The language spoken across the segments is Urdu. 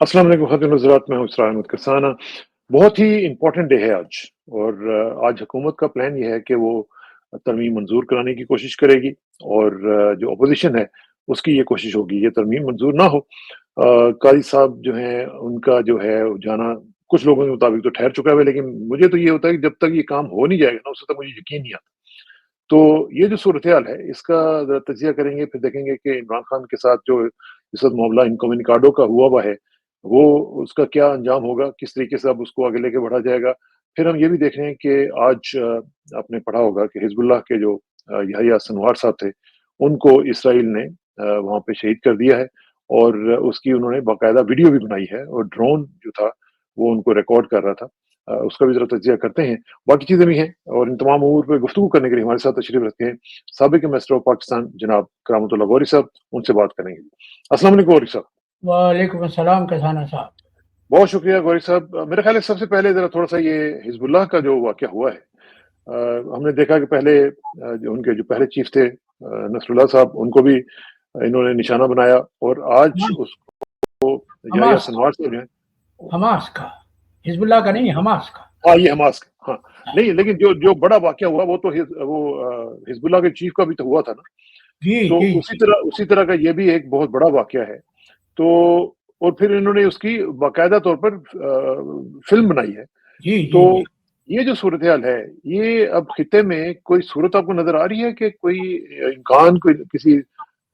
السلام علیکم خاتون حضرات، میں ہوں اسرار احمد کسانہ۔ بہت ہی امپورٹنٹ ڈے ہے آج، اور آج حکومت کا پلان یہ ہے کہ وہ ترمیم منظور کرانے کی کوشش کرے گی، اور جو اپوزیشن ہے اس کی یہ کوشش ہوگی یہ ترمیم منظور نہ ہو۔ قاضی صاحب جو ہیں ان کا جو ہے جانا کچھ لوگوں کے مطابق تو ٹھہر چکا ہے، لیکن مجھے تو یہ ہوتا ہے کہ جب تک یہ کام ہو نہیں جائے گا نا اس وقت تک مجھے یقین نہیں آتا۔ تو یہ جو صورتحال ہے اس کا ذرا تجزیہ کریں گے، پھر دیکھیں گے کہ عمران خان کے ساتھ جو اس وقت معاملہ انکومنکاڈو کا ہوا ہے وہ اس کا کیا انجام ہوگا، کس طریقے سے اب اس کو آگے لے کے بڑھا جائے گا۔ پھر ہم یہ بھی دیکھ رہے ہیں کہ آج آپ نے پڑھا ہوگا کہ حزب اللہ کے جو یحییٰ سنوار صاحب تھے ان کو اسرائیل نے وہاں پہ شہید کر دیا ہے، اور اس کی انہوں نے باقاعدہ ویڈیو بھی بنائی ہے، اور ڈرون جو تھا وہ ان کو ریکارڈ کر رہا تھا۔ اس کا بھی ذرا تجزیہ کرتے ہیں، باقی چیزیں بھی ہیں، اور ان تمام امور پہ گفتگو کرنے کے لیے ہمارے ساتھ تشریف رکھتے ہیں سابق ایمبیسڈر آف پاکستان جناب کرامت اللہ غوری صاحب۔ ان سے بات کریں گے۔ السلام علیکم غوری صاحب۔ وعلیکم السلام کسانہ صاحب۔ بہت شکریہ غوری صاحب۔ میرے خیال ہے سب سے پہلے ذرا تھوڑا سا یہ حزب اللہ کا جو واقعہ ہوا ہے، ہم نے دیکھا کہ پہلے جو ان کے جو پہلے چیف تھے نصر اللہ صاحب، ان کو بھی انہوں نے نشانہ بنایا، اور آج اس کو یحییٰ سنوار صاحب جو ہیں حماس کا، حزب اللہ کا نہیں، حماس کا۔ ہاں یہ حماس کا، ہاں نہیں، لیکن جو بڑا واقعہ ہوا وہ تو وہ حزب اللہ کے چیف کا بھی تو ہوا تھا نا۔ جی تو جی اسی طرح کا یہ بھی ایک بہت بڑا واقعہ ہے۔ تو اور پھر انہوں نے اس کی باقاعدہ طور پر فلم بنائی ہے۔ جی تو جی جی یہ جو صورتحال ہے، یہ اب خطے میں کوئی صورت آپ کو نظر آ رہی ہے کہ کوئی امکان کوئی کسی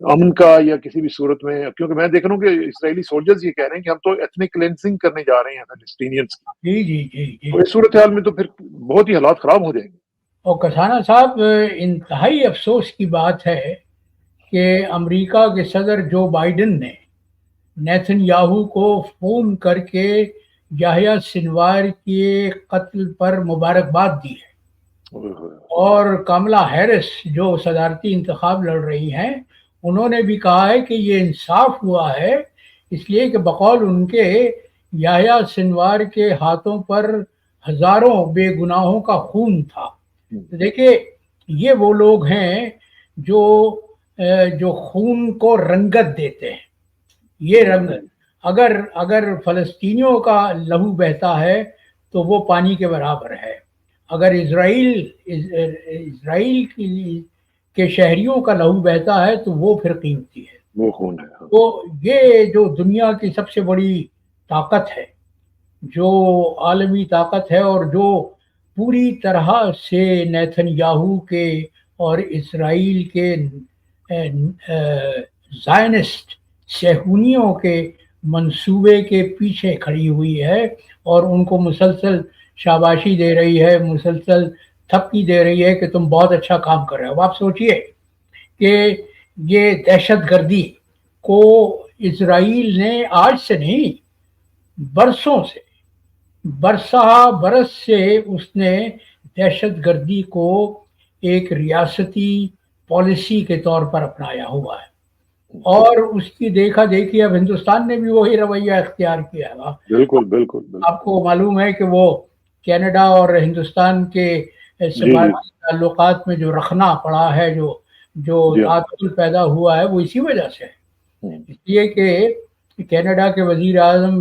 امن کا یا کسی بھی صورت میں؟ کیونکہ میں دیکھ رہا ہوں کہ اسرائیلی سولجرز یہ کہہ رہے ہیں کہ ہم تو ایتھنک کلینسنگ کرنے جا رہے ہیں فلسطینینز کی۔ جی جی جی جی تو اس صورتحال میں تو پھر بہت ہی حالات خراب ہو جائیں گے۔ اور کسانہ صاحب، انتہائی افسوس کی بات ہے کہ امریکہ کے صدر جو بائیڈن نے نیتن یاہو کو فون کر کے یحییٰ سنوار کے قتل پر مبارکباد دی ہے، اور کاملا ہیرس جو صدارتی انتخاب لڑ رہی ہیں انہوں نے بھی کہا ہے کہ یہ انصاف ہوا ہے، اس لیے کہ بقول ان کے یحییٰ سنوار کے ہاتھوں پر ہزاروں بے گناہوں کا خون تھا۔ دیکھیے، یہ وہ لوگ ہیں جو خون کو رنگت دیتے ہیں۔ یہ رنگت اگر فلسطینیوں کا لہو بہتا ہے تو وہ پانی کے برابر ہے، اگر اسرائیل کے شہریوں کا لہو بہتا ہے تو وہ پھر قیمتی ہے۔ وہ خون ہے۔ تو یہ جو دنیا کی سب سے بڑی طاقت ہے، جو عالمی طاقت ہے، اور جو پوری طرح سے نیتن یاہو کے اور اسرائیل کے زائنسٹ صہیونیوں کے منصوبے کے پیچھے کھڑی ہوئی ہے، اور ان کو مسلسل شاباشی دے رہی ہے، مسلسل تھپکی دے رہی ہے کہ تم بہت اچھا کام کر رہے ہو۔ آپ سوچئے کہ یہ دہشت گردی کو اسرائیل نے آج سے نہیں، برسوں سے، برس سے اس نے دہشت گردی کو ایک ریاستی پالیسی کے طور پر اپنایا ہوا ہے، اور اس کی دیکھا دیکھی اب ہندوستان نے بھی وہی رویہ اختیار کیا ہے۔ بالکل بالکل۔ آپ کو معلوم ہے کہ وہ کینیڈا اور ہندوستان کے سفارتی تعلقات میں جو رخنا پڑا ہے، جو تعطل پیدا ہوا ہے، وہ اسی وجہ سے ہے۔ اس لیے کہ کینیڈا کے وزیر اعظم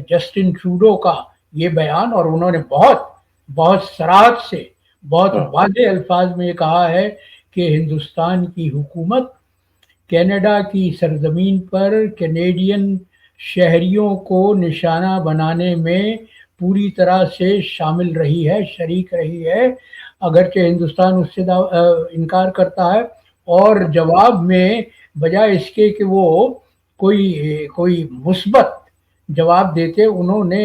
جسٹن ٹروڈو کا یہ بیان، اور انہوں نے بہت صراحت سے، بہت واضح الفاظ میں یہ کہا ہے کہ ہندوستان کی حکومت کینیڈا کی سرزمین پر کینیڈین شہریوں کو نشانہ بنانے میں پوری طرح سے شامل رہی ہے، شریک رہی ہے، اگرچہ ہندوستان اس سے انکار کرتا ہے، اور جواب میں بجائے اس کے کہ وہ کوئی مثبت جواب دیتے، انہوں نے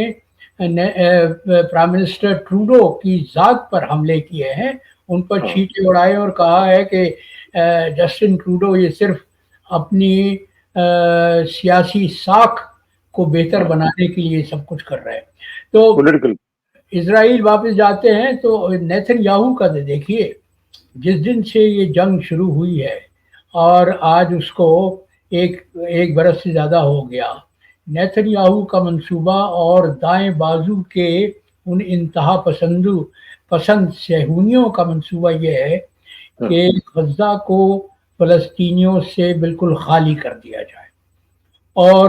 پرائم منسٹر ٹروڈو کی ذات پر حملے کیے ہیں، ان پر چھینٹے اڑائے، اور کہا ہے کہ جسٹن ٹروڈو یہ صرف اپنی سیاسی ساکھ کو بہتر بنانے کے لیے سب کچھ کر رہے ہیں۔ تو اسرائیل واپس جاتے ہیں تو نیتن یاہو کا دیکھیے، جس دن سے یہ جنگ شروع ہوئی ہے اور آج اس کو ایک برس سے زیادہ ہو گیا، نیتن یاہو کا منصوبہ اور دائیں بازو کے ان انتہا پسند صہیونیوں کا منصوبہ یہ ہے کہ غزہ کو فلسطینیوں سے بالکل خالی کر دیا جائے، اور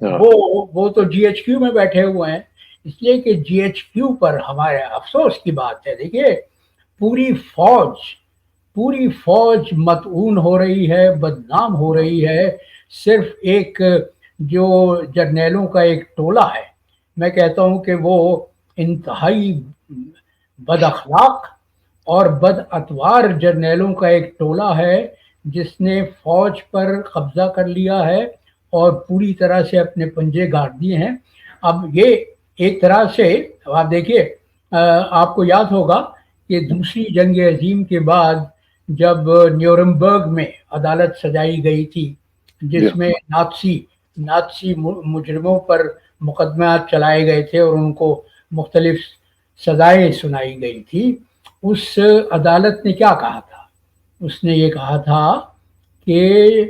وہ تو GHQ میں بیٹھے ہوئے ہیں، اس لیے کہ GHQ پر ہمارے افسوس کی بات ہے، دیکھیے پوری فوج مطعون ہو رہی ہے، بدنام ہو رہی ہے، صرف ایک جو جرنیلوں کا ایک ٹولہ ہے، میں کہتا ہوں کہ وہ انتہائی بد اخلاق اور بد اتوار جرنیلوں کا ایک ٹولہ ہے جس نے فوج پر قبضہ کر لیا ہے اور پوری طرح سے اپنے پنجے گاڑ دیے ہیں۔ اب یہ ایک طرح سے آپ دیکھیے، آپ کو یاد ہوگا کہ دوسری جنگ عظیم کے بعد جب نیورمبرگ میں عدالت سجائی گئی تھی جس میں نازی مجرموں پر مقدمات چلائے گئے تھے اور ان کو مختلف سزائیں سنائی گئی تھی، اس عدالت نے کیا کہا تھا؟ اس نے یہ کہا تھا کہ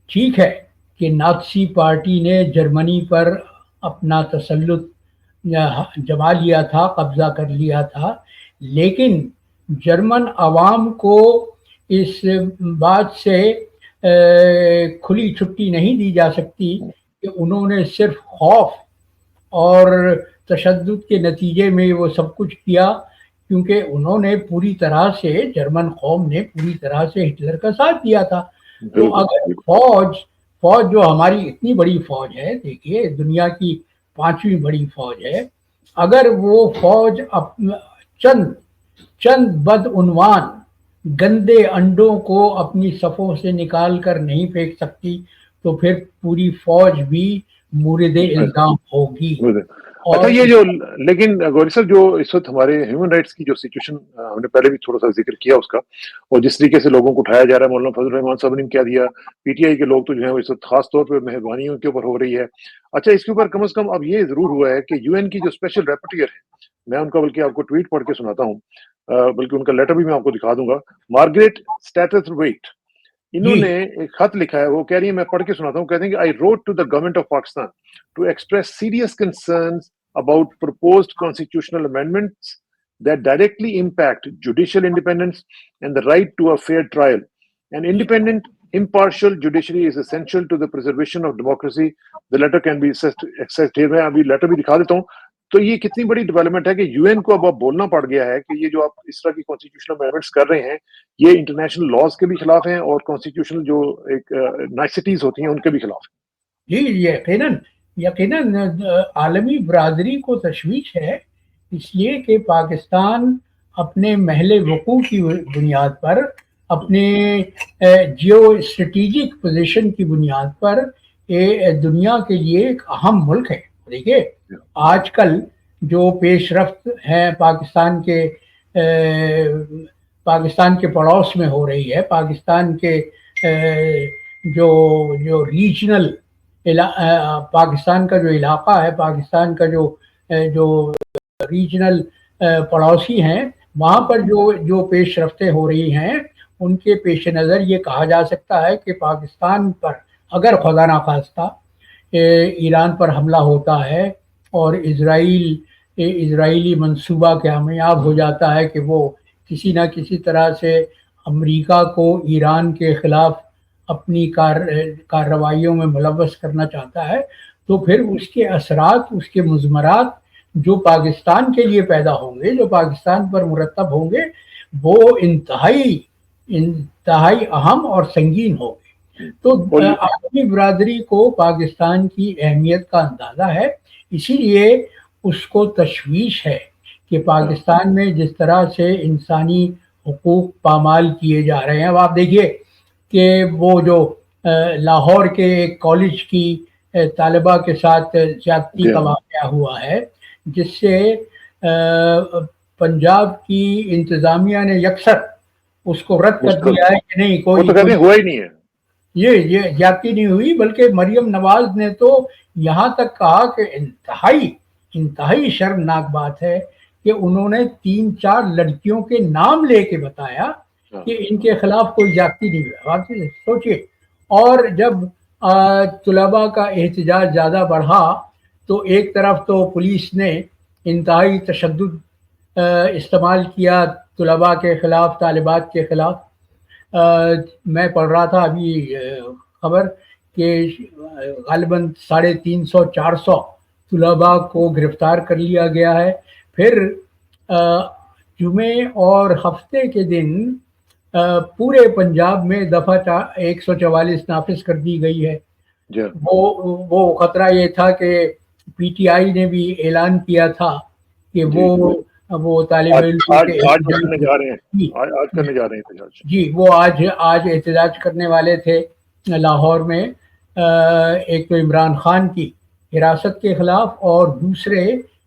ٹھیک ہے کہ نازی پارٹی نے جرمنی پر اپنا تسلط جما لیا تھا، قبضہ کر لیا تھا، لیکن جرمن عوام کو اس بات سے کھلی چھٹی نہیں دی جا سکتی کہ انہوں نے صرف خوف اور تشدد کے نتیجے میں وہ سب کچھ کیا، کیونکہ انہوں نے پوری طرح سے جرمن قوم نے پوری طرح سے ہٹلر کا ساتھ دیا تھا۔ تو اگر فوج جو ہماری اتنی بڑی فوج ہے، دیکھیے دنیا کی 5ویں بڑی فوج ہے، اگر وہ فوج چند بدعنوان گندے انڈوں کو اپنی صفوں سے نکال کر نہیں پھینک سکتی تو پھر پوری فوج بھی مورد الزام ہوگی۔ اچھا، یہ جو لیکن گوری صاحب جو اس وقت ہمارے ہیومن رائٹس کی جو سچویشن ہم نے پہلے بھی تھوڑا سا ذکر کیا اس کا، اور جس طریقے سے لوگوں کو اٹھایا جا رہا ہے، مولانا فضل الرحمان صاحب نے کیا دیا، PTI کے لوگ تو جو ہیں اس وقت خاص طور پہ مہربانیوں کے اوپر ہو رہی ہے۔ اچھا، اس کے اوپر کم از کم اب یہ ضرور ہوا ہے کہ UN کی جو اسپیشل ریپورٹیر ہے، میں ان کا بلکہ آپ کو ٹویٹ پڑھ کے سناتا ہوں، بلکہ ان کا لیٹر بھی میں آپ کو دکھا دوں گا، مارگریٹ اسٹیتھویٹ، انہوں نے ایک خط لکھا ہے، وہ کہہ رہی ہیں، میں پڑھ کے سناتا ہوں، کہتے ہیں کہ I wrote to the government of Pakistan to express serious concerns about proposed constitutional amendments that directly impact judicial independence and the right to a fair trial. An independent, impartial judiciary is essential to the preservation of democracy. The letter can be accessed here. میں ابھی لیٹر بھی دکھا دیتا ہوں۔ تو یہ کتنی بڑی ڈیولپمنٹ ہے کہ UN کو اب بولنا پڑ گیا ہے کہ یہ جو آپ اس طرح کی کانسٹیٹیوشنل امینڈمنٹس کر رہے ہیں یہ انٹرنیشنل لاز کے بھی خلاف ہیں اور کانسٹیٹیوشنل جو ایک نائسٹیز ہوتی ہیں ان کے بھی خلاف ہیں۔ جی، یقیناً عالمی برادری کو تشویش ہے، اس لیے کہ پاکستان اپنے محل وقوع کی بنیاد پر، اپنے جیو اسٹریٹجک پوزیشن کی بنیاد پر دنیا کے لیے ایک اہم ملک ہے۔ دیکھیے آج کل جو پیش رفت ہیں پاکستان کے پڑوس میں ہو رہی ہے، پاکستان کے جو ریجنل پاکستان کا جو علاقہ ہے، پاکستان کا جو ریجنل پڑوسی ہیں، وہاں پر جو پیش رفتیں ہو رہی ہیں ان کے پیش نظر یہ کہا جا سکتا ہے کہ پاکستان پر اگر خدا نخواستہ ایران پر حملہ ہوتا ہے اور اسرائیلی منصوبہ کامیاب ہو جاتا ہے کہ وہ کسی نہ کسی طرح سے امریکہ کو ایران کے خلاف اپنی کارروائیوں میں ملوث کرنا چاہتا ہے، تو پھر اس کے اثرات، اس کے مضمرات جو پاکستان کے لیے پیدا ہوں گے، جو پاکستان پر مرتب ہوں گے، وہ انتہائی اہم اور سنگین ہوں گے۔ تو عالمی برادری کو پاکستان کی اہمیت کا اندازہ ہے، اسی لیے اس کو تشویش ہے کہ پاکستان میں جس طرح سے انسانی حقوق پامال کیے جا رہے ہیں۔ اب آپ دیکھیے کہ وہ جو لاہور کے ایک کالج کی طالبہ کے ساتھ زیادتی کا واقعہ ہوا ہے، جس سے پنجاب کی انتظامیہ نے یکسر اس کو رد کر دیا ہے کہ نہیں، کوئی ہوا ہی نہیں ہے، یہ زیادتی نہیں ہوئی، بلکہ مریم نواز نے تو یہاں تک کہا کہ انتہائی شرمناک بات ہے کہ انہوں نے 3-4 لڑکیوں کے نام لے کے بتایا کہ ان کے خلاف کوئی زیادتی نہیں ہوئی۔ سوچئے، اور جب طلباء کا احتجاج زیادہ بڑھا تو ایک طرف تو پولیس نے انتہائی تشدد استعمال کیا طلباء کے خلاف، طالبات کے خلاف۔ میں پڑھ رہا تھا ابھی خبر کہ غالباً 350-400 طلباء کو گرفتار کر لیا گیا ہے. پھر جمعے اور ہفتے کے دن پورے پنجاب میں دفعہ 144 نافذ کر دی گئی ہے. وہ خطرہ یہ تھا کہ پی ٹی آئی نے بھی اعلان کیا تھا کہ وہ طالب علم جی وہ آج احتجاج کرنے والے تھے لاہور میں، ایک تو عمران خان کی حراست کے خلاف اور دوسرے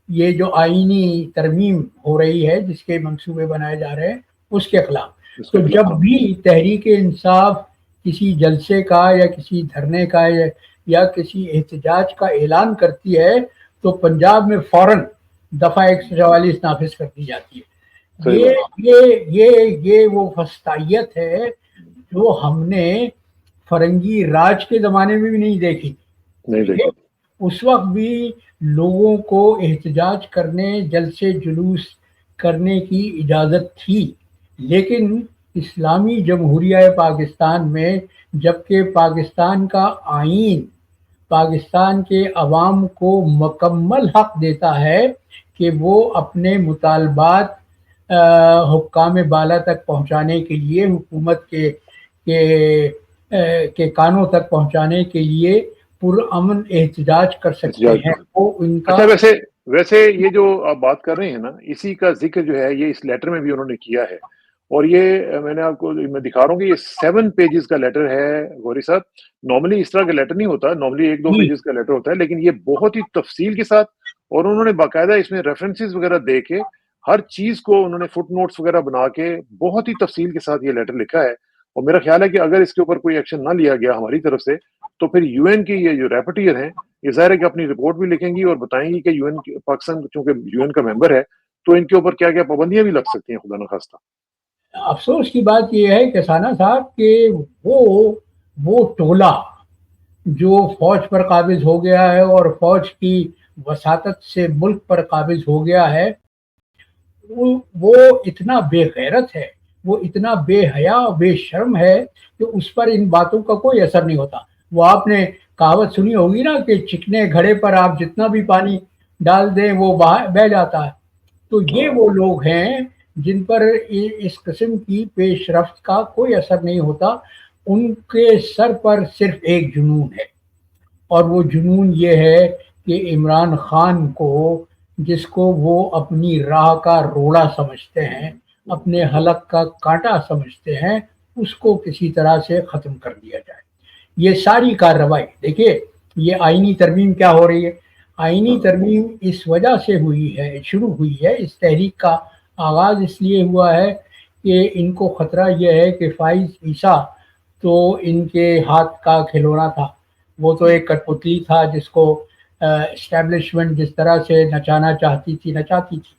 یہ جو آئینی ترمیم ہو رہی ہے جس کے منصوبے بنائے جا رہے ہیں اس کے خلاف. تو جب بھی تحریک انصاف کسی جلسے کا یا کسی دھرنے کا یا کسی احتجاج کا اعلان کرتی ہے تو پنجاب میں فوراً دفعہ 144 نافذ کر دی جاتی ہے. یہ وہ فسطائیت ہے جو ہم نے فرنگی راج کے زمانے میں بھی نہیں دیکھی. اس وقت بھی لوگوں کو احتجاج کرنے، جلسے جلوس کرنے کی اجازت تھی، لیکن اسلامی جمہوریہ پاکستان میں جبکہ پاکستان کا آئین پاکستان کے عوام کو مکمل حق دیتا ہے کہ وہ اپنے مطالبات حکام بالا تک پہنچانے کے لیے، حکومت کے کانوں تک پہنچانے کے لیے پرامن احتجاج کر سکتے ہیں. وہ ان کا ویسے یہ جو آپ بات کر رہے ہیں نا، اسی کا ذکر جو ہے یہ اس لیٹر میں بھی انہوں نے کیا ہے، اور یہ میں نے آپ کو میں دکھا رہا ہوں کہ یہ 7 پیجز کا لیٹر ہے غوری صاحب. نارملی اس طرح کا لیٹر نہیں ہوتا، نارملی 1-2 پیجز کا لیٹر ہوتا ہے، لیکن یہ بہت ہی تفصیل کے ساتھ، اور انہوں نے باقاعدہ اس میں ریفرنسز وغیرہ دے کے ہر چیز کو انہوں نے فٹ نوٹس وغیرہ بنا کے بہت ہی تفصیل کے ساتھ یہ لیٹر لکھا ہے. اور میرا خیال ہے کہ اگر اس کے اوپر کوئی ایکشن نہ لیا گیا ہماری طرف سے تو پھر یو این کی یہ جو ریپٹیئر ہیں یہ ظاہر ہے کہ اپنی رپورٹ بھی لکھیں گی اور بتائیں گی کہ یو این پاکستان چونکہ یو این کا ممبر ہے تو ان کے اوپر کیا کیا پابندیاں بھی لگ سکتی ہیں خدا نخواستہ. افسوس کی بات یہ ہے کہ ثانا صاحب کہ وہ ٹولہ جو فوج پر قابض ہو گیا ہے اور فوج کی وساطت سے ملک پر قابض ہو گیا ہے، وہ اتنا بے غیرت ہے، وہ اتنا بے حیا اور بے شرم ہے کہ اس پر ان باتوں کا کوئی اثر نہیں ہوتا. وہ آپ نے کہاوت سنی ہوگی نا کہ چکنے گھڑے پر آپ جتنا بھی پانی ڈال دیں وہ بہہ جاتا ہے. تو یہ وہ لوگ ہیں جن پر اس قسم کی پیش رفت کا کوئی اثر نہیں ہوتا. ان کے سر پر صرف ایک جنون ہے، اور وہ جنون یہ ہے کہ عمران خان کو، جس کو وہ اپنی راہ کا روڑا سمجھتے ہیں، اپنے حلق کا کانٹا سمجھتے ہیں، اس کو کسی طرح سے ختم کر دیا جائے. یہ ساری کارروائی دیکھیے، یہ آئینی ترمیم کیا ہو رہی ہے. آئینی ترمیم اس وجہ سے شروع ہوئی ہے، اس تحریک کا آغاز اس لیے ہوا ہے کہ ان کو خطرہ یہ ہے کہ فائز عیسیٰ تو ان کے ہاتھ کا کھلونا تھا. وہ تو ایک کٹ پتلی تھا جس کو اسٹیبلشمنٹ جس طرح سے نچانا چاہتی تھی نچاتی تھی.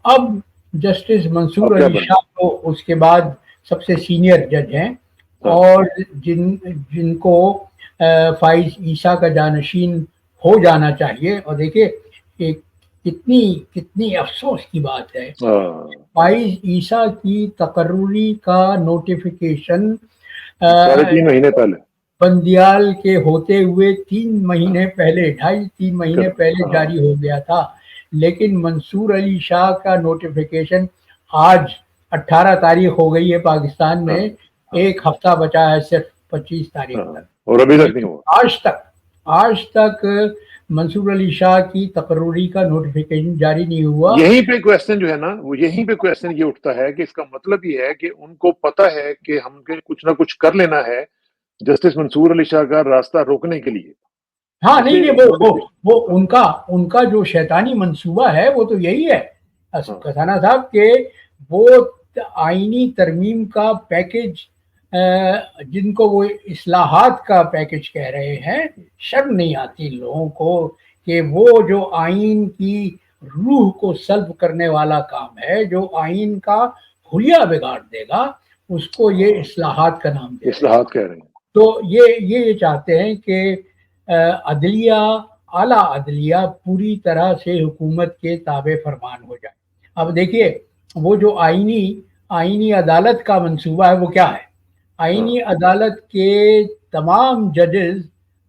اب جسٹس منصور علی شاہ تو اس کے بعد سب سے سینئر جج ہیں، اور جن کو فائز عیسیٰ کا جانشین ہو جانا چاہیے. اور دیکھیے کتنی افسوس کی بات ہے، فائز عیسیٰ کی تقرری کا نوٹیفیکیشن 3 مہینے پہلے بندیال کے ہوتے ہوئے 3 مہینے پہلے 2.5-3 مہینے پہلے جاری ہو گیا تھا، لیکن منصور علی شاہ کا نوٹیفیکیشن آج 18 تاریخ ہو گئی ہے پاکستان میں، ایک ہفتہ بچا ہے صرف 25 تاریخ تک، اور ابھی تک نہیں ہوا. آج تک منصور علی شاہ کی تقرری کا نوٹیفیکیشن جاری نہیں ہوا. یہیں پہ کویسچن جو ہے نا، وہ یہیں پہ کویسچن یہ اٹھتا ہے کہ اس کا مطلب یہ ہے کہ ان کو پتہ ہے کہ ہم کے کچھ نہ کچھ کر لینا ہے جسٹس منصور علی شاہ کا راستہ روکنے کے لیے. ہاں نہیں وہ ان کا جو شیطانی منصوبہ ہے وہ تو یہی ہے ثانا صاحب کہ وہ آئینی ترمیم کا پیکج، جن کو وہ اصلاحات کا پیکج کہہ رہے ہیں، شرم نہیں آتی لوگوں کو کہ وہ جو آئین کی روح کو سلب کرنے والا کام ہے، جو آئین کا حلیہ بگاڑ دے گا، اس کو یہ اصلاحات کا نام دے اصلاحات کہہ رہے ہیں. تو یہ چاہتے ہیں کہ عدلیہ، اعلیٰ عدلیہ پوری طرح سے حکومت کے تابع فرمان ہو جائے. اب دیکھیے وہ جو آئینی عدالت کا منصوبہ ہے وہ کیا ہے. آئینی عدالت کے تمام ججز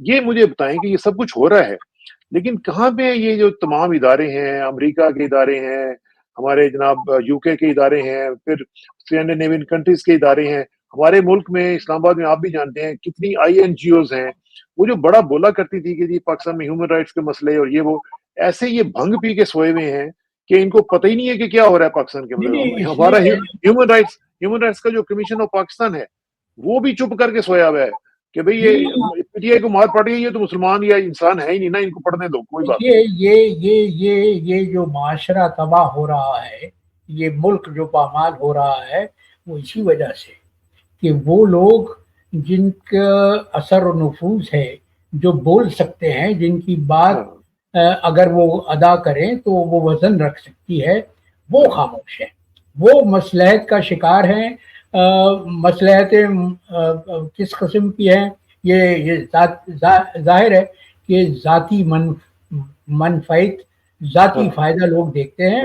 یہ مجھے بتائیں کہ یہ سب کچھ ہو رہا ہے لیکن کہاں پہ یہ جو تمام ادارے ہیں، امریکہ کے ادارے ہیں، ہمارے جناب یو کے ادارے ہیں، پھر اسکینڈینیوین کنٹریز کے ادارے ہیں، ہمارے ملک میں اسلام آباد میں آپ بھی جانتے ہیں کتنی آئی این جی اوز ہیں، وہ جو بڑا بولا کرتی تھی کہ جی پاکستان میں ہیومن رائٹس کے مسئلے اور یہ وہ، ایسے یہ بھنگ پی کے سوئے ہوئے ہیں کہ ان کو پتہ ہی نہیں ہے کہ کیا ہو رہا ہے پاکستان کے اندر. اس ہمارا لیے ہیومن رائٹس کا جو کمیشن آف پاکستان ہے وہ بھی چپ کر کے سویا ہوا ہے کہ بھئی جی یہ پی ٹی آئی کو مار پڑ گئی، یہ تو مسلمان یا انسان ہے ہی نہیں نا، ان کو پڑھنے دو، کوئی بات دیکھیے یہ جو معاشرہ تباہ ہو رہا ہے، یہ ملک جو پامال ہو رہا ہے، وہ اسی وجہ سے کہ وہ لوگ جن کا اثر و نفوذ ہے، جو بول سکتے ہیں، جن کی بات نہیں. اگر وہ ادا کریں تو وہ وزن رکھ سکتی ہے، وہ خاموش ہیں، وہ مصلحت کا شکار ہیں. مصلحتیں کس قسم کی ہیں؟ یہ ظاہر ہے کہ ذاتی منفعت، ذاتی فائدہ لوگ دیکھتے ہیں.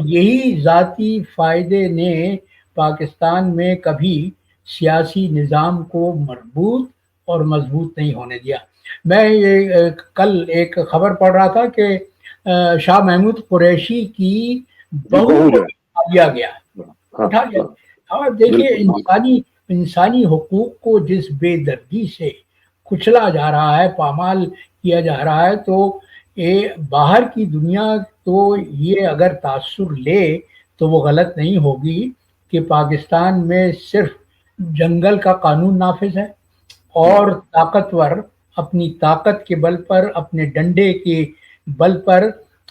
یہی ذاتی فائدے نے پاکستان میں کبھی سیاسی نظام کو مربوط اور مضبوط نہیں ہونے دیا. میں یہ کل ایک خبر پڑھ رہا تھا کہ شاہ محمود قریشی کی بہو کو اٹھا لیا گیا. اور دیکھیے انسانی حقوق کو جس بے دردی سے کچلا جا رہا ہے، پامال کیا جا رہا ہے، تو باہر کی دنیا تو یہ اگر تاثر لے تو وہ غلط نہیں ہوگی کہ پاکستان میں صرف جنگل کا قانون نافذ ہے اور طاقتور اپنی طاقت کے بل پر، اپنے ڈنڈے کے بل پر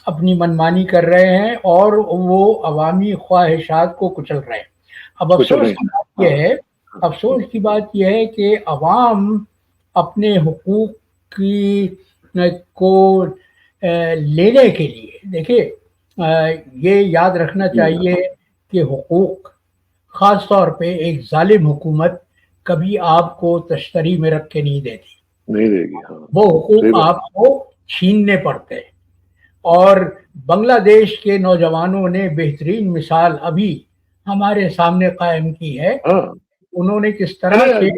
اپنی منمانی کر رہے ہیں اور وہ عوامی خواہشات کو کچل رہے ہیں. اب افسوس کی بات یہ ہے کہ عوام اپنے حقوق کو لینے کے لیے، دیکھیے یہ یاد رکھنا چاہیے کہ حقوق، خاص طور پہ ایک ظالم حکومت کبھی آپ کو تشتری میں رکھ کے نہیں دے گی. وہ حقوق آپ کو چھیننے پڑتے ہیں. اور بنگلہ دیش کے نوجوانوں نے بہترین مثال ابھی ہمارے سامنے قائم کی ہے. انہوں نے کس طرح سے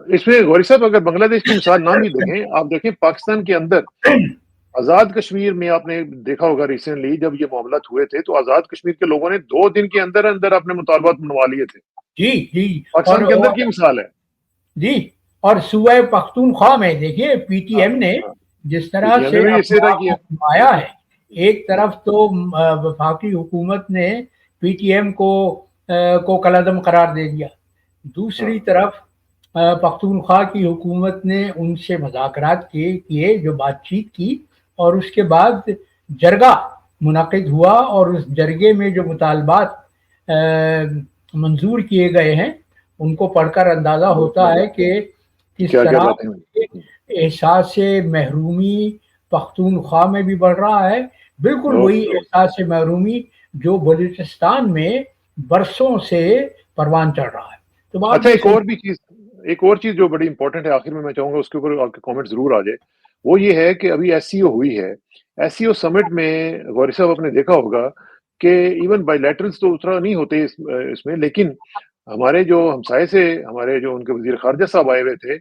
اس میں غوری صاحب اگر بنگلہ دیش کی مثال نہ بھی دیکھیں، آپ دیکھیں پاکستان کے اندر آزاد کشمیر میں آپ نے دیکھا ہوگا ریسنٹلی جب یہ معاملات ہوئے تھے تو آزاد کشمیر کے لوگوں نے 2 دن کے اندر اندر اپنے مطالبات منوا لیے تھے. جی پاکستان کے اندر کی مثال ہے. جی، اور صوبہ پختونخوا میں دیکھیے پی ٹی ایم نے جس طرح سے آیا ہے، ایک طرف تو وفاقی حکومت نے پی ٹی ایم کو کالعدم قرار دے دیا، دوسری طرف پختونخوا کی حکومت نے ان سے مذاکرات کیے، جو بات چیت کی، اور اس کے بعد جرگہ منعقد ہوا اور اس جرگے میں جو مطالبات منظور کیے گئے ہیں ان کو پڑھ کر اندازہ ہوتا ہے کہ کس طرح احساس محرومی پختونخوا میں بھی بڑھ رہا ہے. بالکل وہی احساس محرومی جو بلوچستان میں برسوں سے پروان چڑھ رہا ہے. تو اچھا، ایک اور چیز جو بڑی امپورٹنٹ ہے، آخر میں میں چاہوں گا اس کے اوپر آپ کے کامنٹ ضرور آ جائے، وہ یہ ہے کہ ابھی ایس سی او ہوئی ہے. ایس سی او سمٹ میں غوری صاحب آپ نے دیکھا ہوگا کہ ایون بائی لیٹرلز تو اتنا نہیں ہوتے اس میں، لیکن ہمارے جو ہمسائے سے ہمارے جو ان کے وزیر خارجہ صاحب آئے ہوئے تھے،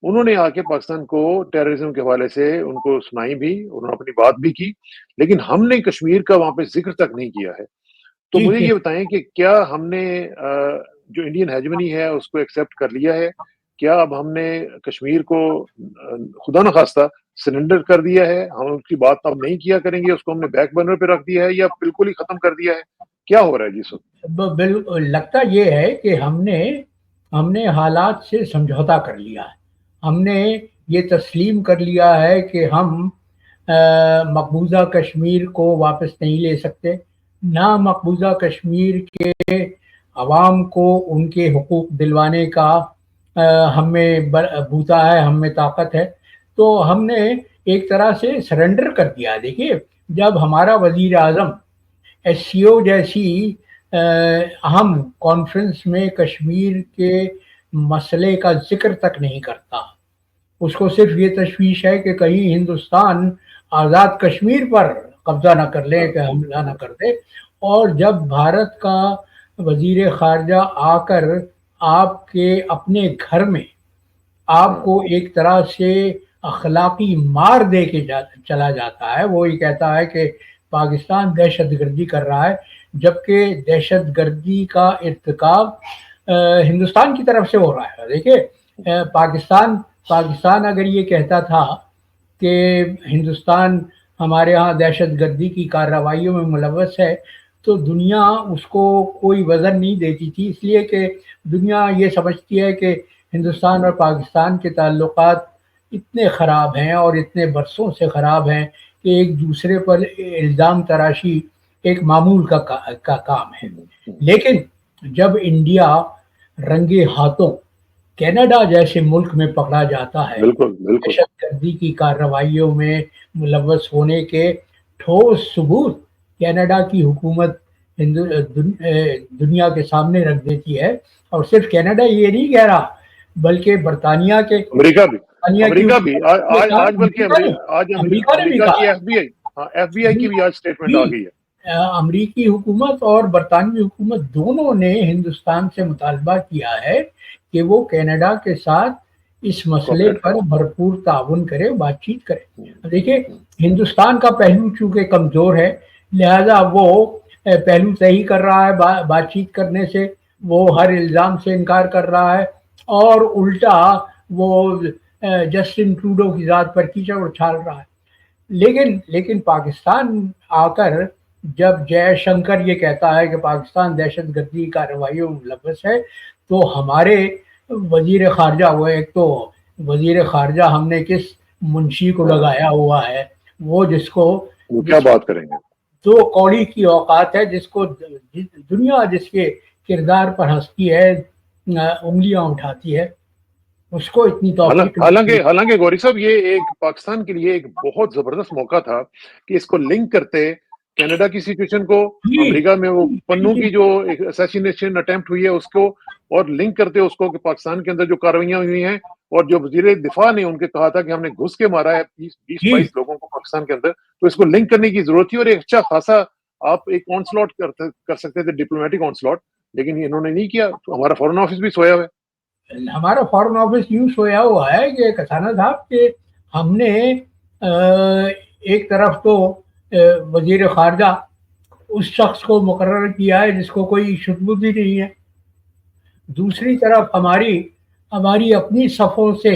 انہوں نے آ کے پاکستان کو ٹیررزم کے حوالے سے ان کو سنائی بھی، انہوں نے اپنی بات بھی کی، لیکن ہم نے کشمیر کا وہاں پہ ذکر تک نہیں کیا ہے. تو مجھے یہ بتائیں کہ کیا ہم نے جو انڈین ہیجمنی ہے اس کو ایکسیپٹ کر لیا ہے؟ کیا اب ہم نے کشمیر کو خدا نخواستہ سرنڈر کر دیا ہے؟ ہم اس کی بات اب نہیں کیا کریں گے، اس کو ہم نے بیک برنر پہ رکھ دیا ہے یا بالکل ہی ختم کر دیا ہے؟ کیا ہو رہا ہے جی سب؟ لگتا یہ ہے کہ ہم نے حالات سے سمجھوتا کر لیا ہے. ہم نے یہ تسلیم کر لیا ہے کہ ہم مقبوضہ کشمیر کو واپس نہیں لے سکتے، نہ مقبوضہ کشمیر کے عوام کو ان کے حقوق دلوانے کا ہم میں بوتا ہے، ہم میں طاقت ہے. تو ہم نے ایک طرح سے سرنڈر کر دیا. دیکھیے جب ہمارا وزیر اعظم ایس سی او جیسی اہم کانفرنس میں کشمیر کے مسئلے کا ذکر تک نہیں کرتا، اس کو صرف یہ تشویش ہے کہ کہیں ہندوستان آزاد کشمیر پر قبضہ نہ کر لے، کہ حملہ نہ کر دے، اور جب بھارت کا وزیر خارجہ آ کر آپ کے اپنے گھر میں آپ کو ایک طرح سے اخلاقی مار دے کے چلا جاتا ہے. وہ یہ کہتا ہے کہ پاکستان دہشت گردی کر رہا ہے، جبکہ دہشت گردی کا ارتکاب ہندوستان کی طرف سے ہو رہا ہے. دیکھیے پاکستان اگر یہ کہتا تھا کہ ہندوستان ہمارے ہاں دہشت گردی کی کارروائیوں میں ملوث ہے تو دنیا اس کو کوئی وزن نہیں دیتی تھی، اس لیے کہ دنیا یہ سمجھتی ہے کہ ہندوستان اور پاکستان کے تعلقات اتنے خراب ہیں اور اتنے برسوں سے خراب ہیں کہ ایک دوسرے پر الزام تراشی ایک معمول کا کام ہے. لیکن جب انڈیا رنگے ہاتھوں کینیڈا جیسے ملک میں پکڑا جاتا ہے دہشت گردی کی کارروائیوں میں ملوث ہونے کے ٹھوس ثبوت کینیڈا کی حکومت دنیا کے سامنے رکھ دیتی ہے، اور صرف کینیڈا یہ نہیں کہہ رہا بلکہ برطانیہ کے امریکہ بھی آج بلکہ امریکہ نے بھی کہا، ایف بی آئی کی بھی آج سٹیٹمنٹ آ گئی ہے. امریکی حکومت اور برطانوی حکومت دونوں نے ہندوستان سے مطالبہ کیا ہے کہ وہ کینیڈا کے ساتھ اس مسئلے پر بھرپور تعاون کرے، بات چیت کرے. دیکھیے ہندوستان کا پہلو چونکہ کمزور ہے، لہذا وہ پہلو صحیح کر رہا ہے بات چیت کرنے سے، وہ ہر الزام سے انکار کر رہا ہے اور الٹا وہ جسٹن ٹروڈو کی ذات پر کیچڑ اچھال رہا ہے. لیکن پاکستان آ کر جب جے شنکر یہ کہتا ہے کہ پاکستان دہشت گردی کارروائیوں میں ملوث ہے تو ہمارے وزیر خارجہ، وہ ایک تو وزیر خارجہ ہم نے کس منشی کو لگایا ہوا ہے، وہ جس کو کیا بات کریں گے، تو کوڑی کی اوقات ہے، جس کو دنیا جس کے کردار پر ہنستی ہے، انگلیاں اٹھاتی ہے، اس کو اتنی توفیق. حالانکہ گوری صاحب یہ ایک پاکستان کے لیے ایک بہت زبردست موقع تھا کہ اس کو لنک کرتے کینیڈا کی سچویشن کو، امریکہ میں وہ پنوں کی جو اسیسینیشن اٹیمپٹ ہوئی ہے اس کو، اور لنک کرتے اس کو کہ پاکستان کے اندر جو کارروائیاں ہوئی ہیں، اور جو وزیر دفاع نے ان کے کہا تھا کہ ہم نے گھس کے مارا ہے 20-22 لوگوں کو پاکستان کے اندر، تو اس کو لنک کرنے کی ضرورت تھی. اور ایک اچھا خاصا آپ ایک آن سلاٹ کر سکتے تھے، ڈپلومیٹک آن سلاٹ، لیکن انہوں نے نہیں کیا. تو ہمارا فورن آفس بھی سویا ہوا ہے. ہمارا فورن آفس یوں سویا ہوا ہے کہ کسانہ صاحب کہ ہم نے ایک طرف تو وزیر خارجہ اس شخص کو مقرر کیا ہے جس کو کوئی شبہت ہی نہیں ہے، دوسری طرف ہماری اپنی صفوں سے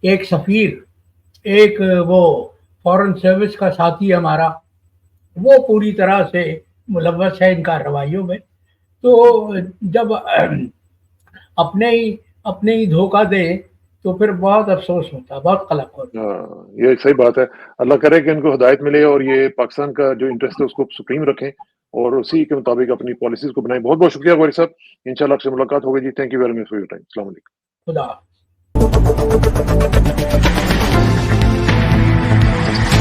ایک سفیر، ایک وہ فورن سروس کا ساتھی ہمارا، وہ پوری طرح سے ملوث ہے ان کارروائیوں میں. تو جب اپنے ہی دھوکہ دے تو پھر بہت افسوس ہوتا، بہت قلق ہوتا. یہ صحیح بات ہے. اللہ کرے کہ ان کو ہدایت ملے اور یہ پاکستان کا جو انٹرسٹ ہے اس کو سپریم رکھیں اور اسی کے مطابق اپنی پالیسیز کو بنائیں. بہت بہت شکریہ غوری صاحب، انشاءاللہ آپ سے ملاقات ہوگی جی. Thank you very much for your time. السلام علیکم. خدا